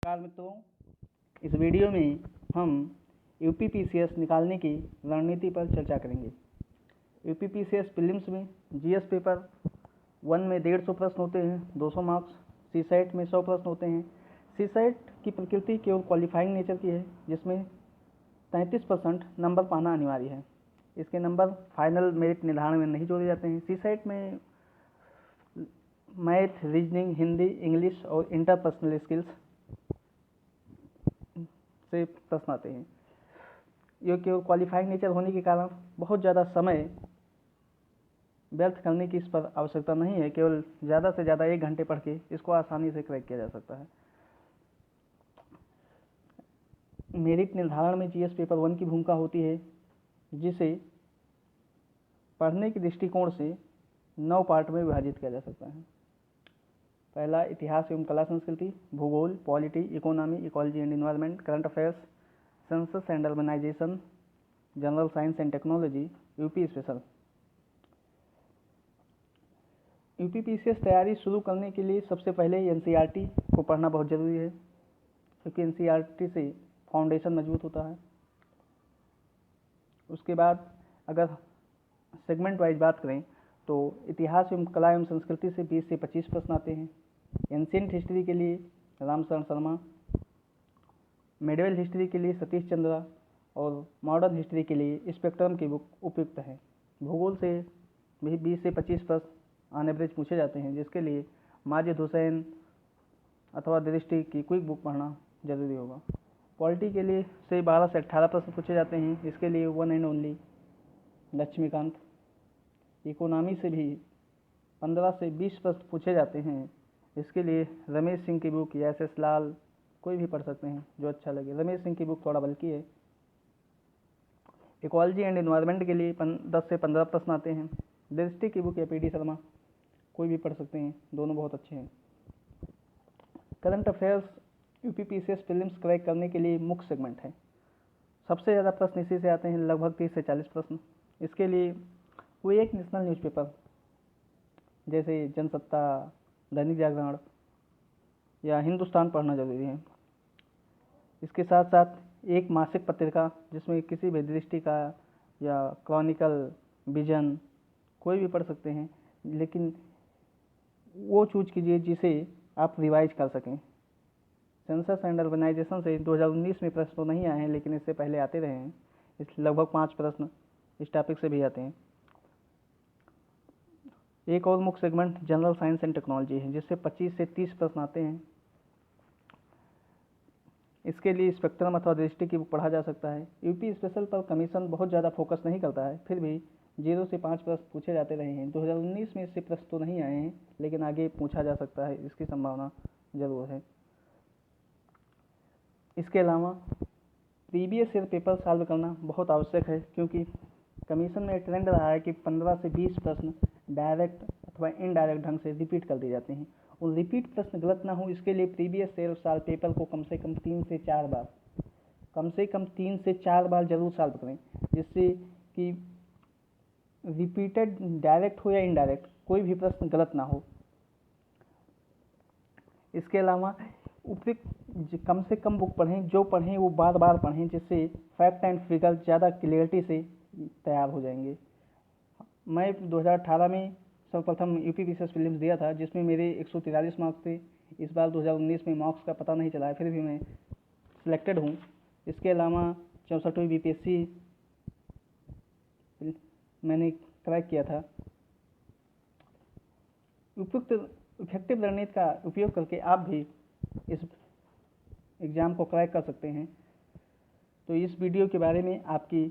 नमस्कार मित्रों, इस वीडियो में हम यूपीपीसीएस निकालने की रणनीति पर चर्चा करेंगे। यूपीपीसीएस प्रीलिम्स में जीएस पेपर 1 में 150 प्रश्न होते हैं, 200 मार्क्स। सीसेट में 100 प्रश्न होते हैं। सीसेट की प्रकृति केवल क्वालिफाइंग नेचर की है, जिसमें 33% नंबर पाना अनिवार्य है। इसके नंबर फाइनल मेरिट निर्धारण में नहीं जोड़े जाते हैं। सीसेट में मैथ, रीजनिंग, हिंदी, इंग्लिश और इंटरपर्सनल स्किल्स से प्रश्न आते हैं। ये केवल क्वालिफाइंग नेचर होने के कारण बहुत ज़्यादा समय व्यर्थ करने की इस पर आवश्यकता नहीं है। केवल ज़्यादा से ज़्यादा 1 घंटे पढ़ के इसको आसानी से क्रैक किया जा सकता है। मेरिट निर्धारण में जीएस पेपर 1 की भूमिका होती है, जिसे पढ़ने के दृष्टिकोण से 9 पार्ट में विभाजित किया जा सकता है। पहला, इतिहास एवं कला संस्कृति, भूगोल, polity, economy, ecology and environment, current affairs, census and urbanisation, general science and technology, UP special. UPPCS तैयारी शुरू करने के लिए सबसे पहले एनसीईआरटी को पढ़ना बहुत ज़रूरी है, क्योंकि एनसीईआरटी से फाउंडेशन मजबूत होता है। उसके बाद अगर सेगमेंट वाइज बात करें तो इतिहास एवं कला एवं संस्कृति से 20 से 25 प्रश्न आते हैं। एंशिएंट हिस्ट्री के लिए रामशरण शर्मा, मेडिवल हिस्ट्री के लिए सतीश चंद्रा और मॉडर्न हिस्ट्री के लिए स्पेक्ट्रम की बुक उपयुक्त है। भूगोल से भी 20 से 25 प्रश्न ऑन एवरेज पूछे जाते हैं, जिसके लिए माजिद हुसैन अथवा दृष्टि की क्विक बुक पढ़ना जरूरी होगा। पॉलिटी के लिए से 12 से 18 प्रश्न पूछे जाते हैं, इसके लिए one and only Laxmikanth. Economy से भी 15 से 20 प्रश्न पूछे जाते हैं, इसके लिए रमेश सिंह की बुक या एस लाल, कोई भी पढ़ सकते हैं जो अच्छा लगे। रमेश सिंह की बुक थोड़ा बल्कि है। इकोलॉजी एंड एनवायरनमेंट के लिए 10 से 15 प्रश्न आते हैं। दृष्टि की बुक या पीडी शर्मा, कोई भी पढ़ सकते हैं, दोनों बहुत अच्छे हैं। Current affairs UPPCS prelims crack करने के लिए मुख्य सेगमेंट है। सबसे ज़्यादा प्रश्न इसी से आते हैं, लगभग 30 से 40 प्रश्न। इसके लिए कोई एक नेशनल न्यूज़पेपर जैसे जनसत्ता, दैनिक जागरण या हिंदुस्तान पढ़ना जरूरी है। इसके साथ साथ एक मासिक पत्रिका, जिसमें किसी भी दृष्टि का या क्रॉनिकल, विजन, कोई भी पढ़ सकते हैं, लेकिन वो चूज कीजिए जिसे आप रिवाइज कर सकें। सेंसस एंड अर्बनाइजेशन से 2019 में प्रश्न तो नहीं आए हैं, लेकिन इससे पहले आते रहे हैं। इस लगभग 5 प्रश्न इस टॉपिक से भी आते हैं। एक और मुख्य segment general science and technology है, जिससे 25 से 30 प्रश्न आते हैं। इसके लिए स्पेक्ट्रम अथवा दृष्टि की बुक पढ़ा जा सकता है। यूपी स्पेशल पर कमीशन बहुत ज़्यादा फोकस नहीं करता है, फिर भी 0 से 5 प्रश्न पूछे जाते रहे हैं। 2019 में इससे प्रश्न तो नहीं आए हैं, लेकिन आगे पूछा जा सकता है, इसकी संभावना जरूर है। इसके अलावा प्रीवियस ईयर पेपर सॉल्व करना बहुत आवश्यक है, क्योंकि कमीशन में ट्रेंड रहा है कि 15 से 20 प्रश्न डायरेक्ट अथवा इनडायरेक्ट ढंग से रिपीट कर दिए जाते हैं। और रिपीट प्रश्न गलत ना हो, इसके लिए प्रीवियस ईयर साल पेपर को कम से कम 3 से 4 बार जरूर सॉल्व करें, जिससे कि रिपीटेड डायरेक्ट हो या इनडायरेक्ट कोई भी प्रश्न गलत ना हो। इसके अलावा उपयुक्त कम से कम बुक पढ़ें, जो पढ़ें वो बार बार पढ़ें, जिससे फैक्ट एंड फिगर ज़्यादा क्लियरिटी से तैयार हो जाएंगे। मैं 2018 में सर्वप्रथम यूपीपीसीएस प्रीलिम्स दिया था, जिसमें मेरे 143 मार्क्स थे। इस बार 2019 में मार्क्स का पता नहीं चला है, फिर भी मैं सिलेक्टेड हूँ। इसके अलावा 64वीं बीपीएससी मैंने क्रैक किया था। उपयुक्त इफेक्टिव रणनीति का उपयोग करके आप भी इस एग्ज़ाम को क्रैक कर सकते हैं। तो इस वीडियो के बारे में आपकी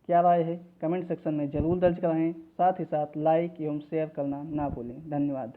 क्या राय है, कमेंट सेक्शन में ज़रूर दर्ज कराएं। साथ ही साथ लाइक एवं शेयर करना ना भूलें। धन्यवाद।